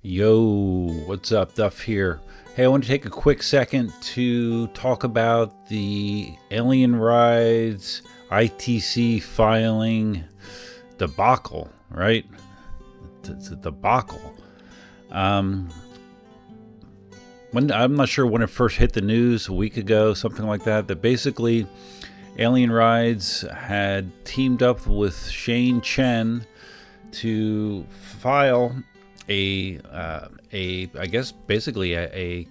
Yo, what's up? Duff here. Hey, I want to take a quick second to talk about the Alien Rides ITC filing debacle, right? It's a debacle. I'm not sure when it first hit the news, a week ago, something like that, that basically Alien Rides had teamed up with Shane Chen to file a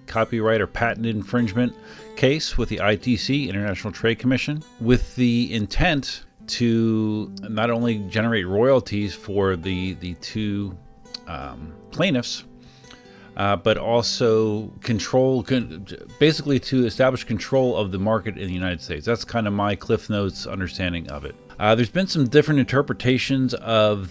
copyright or patent infringement case with the ITC, International Trade Commission, with the intent to not only generate royalties for the two plaintiffs, but also basically to establish control of the market in the United States. That's kind of my Cliff Notes understanding of it. There's been some different interpretations of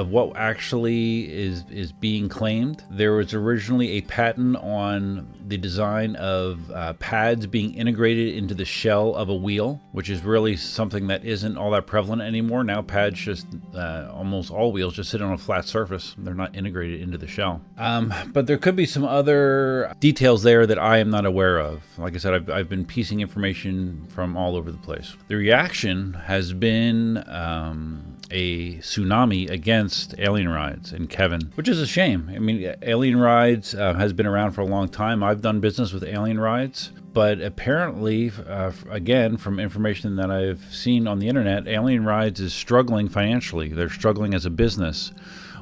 what actually is being claimed. There was originally a patent on the design of pads being integrated into the shell of a wheel, which is really something that isn't all that prevalent anymore. Now pads just, almost all wheels just sit on a flat surface. They're not integrated into the shell. But there could be some other details there that I am not aware of. Like I said, I've been piecing information from all over the place. The reaction has been a tsunami against Alien Rides and Kevin, which is a shame. I mean, Alien Rides has been around for a long time. I've done business with Alien Rides, but apparently, again, from information that I've seen on the internet, Alien Rides is struggling financially. They're struggling as a business.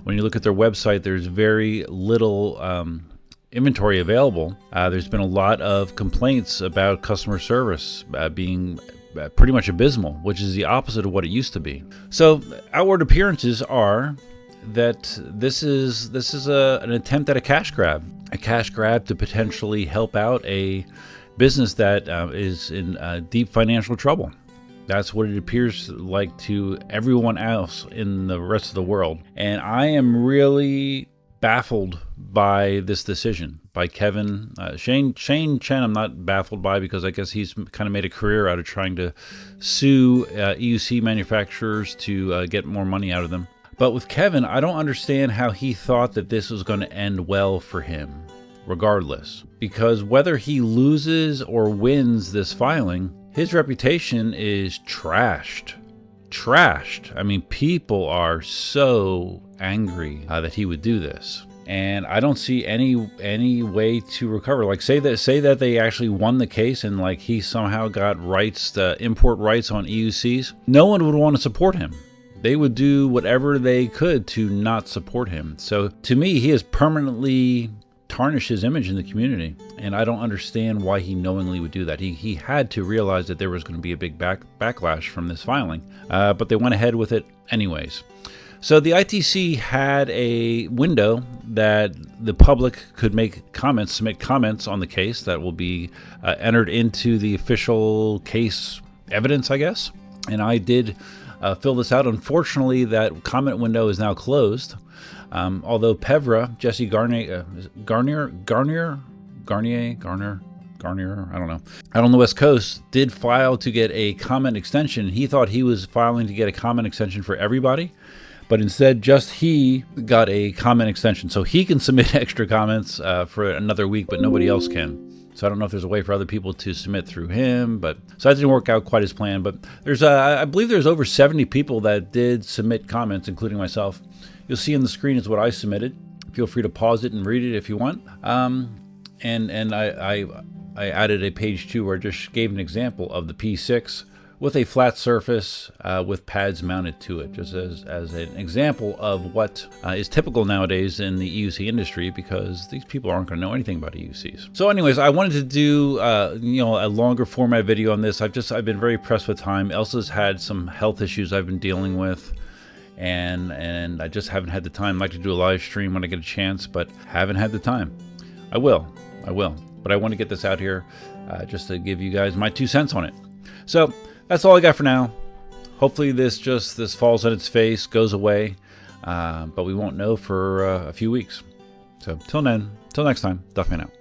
When you look at their website, there's very little inventory available. There's been a lot of complaints about customer service being pretty much abysmal, which is the opposite of what it used to be. So outward appearances are that this is an attempt at a cash grab to potentially help out a business that is in deep financial trouble. That's what it appears like to everyone else in the rest of the world. And I am really baffled by this decision by Kevin. Shane Chen I'm not baffled by, because I guess he's kind of made a career out of trying to sue EUC manufacturers to get more money out of them. But with Kevin, I don't understand how he thought that this was going to end well for him, regardless. Because whether he loses or wins this filing, his reputation is trashed. I mean, people are so angry that he would do this, and I don't see any way to recover. Like, say that they actually won the case and like he somehow got rights, the import rights on EUCs. No one would want to support him. They would do whatever they could to not support him. So to me, he has permanently tarnished his image in the community, and I don't understand why he knowingly would do that. He had to realize that there was going to be a big backlash from this filing, but they went ahead with it anyways. So the ITC had a window that the public could submit comments on the case that will be entered into the official case evidence, I guess. And I did fill this out. Unfortunately, that comment window is now closed. Although Pevra, Jesse Garnier, I don't know, out on the West Coast, did file to get a comment extension. He thought he was filing to get a comment extension for everybody, but instead just he got a comment extension. So he can submit extra comments for another week, but nobody else can. So I don't know if there's a way for other people to submit through him, so that didn't work out quite as planned. But I believe there's over 70 people that did submit comments, including myself. You'll see on the screen is what I submitted. Feel free to pause it and read it if you want. And I added a page 2 where I just gave an example of the P6 with a flat surface with pads mounted to it, just as an example of what is typical nowadays in the EUC industry, because these people aren't going to know anything about EUCs. So anyways, I wanted to do a longer format video on this. I've been very pressed with time. Elsa's had some health issues I've been dealing with, and I just haven't had the time. I'd like to do a live stream when I get a chance, but haven't had the time. I will, but I want to get this out here just to give you guys my 2 cents on it. So that's all I got for now. Hopefully this falls on its face, goes away, but we won't know for a few weeks. So till next time, Duffman out.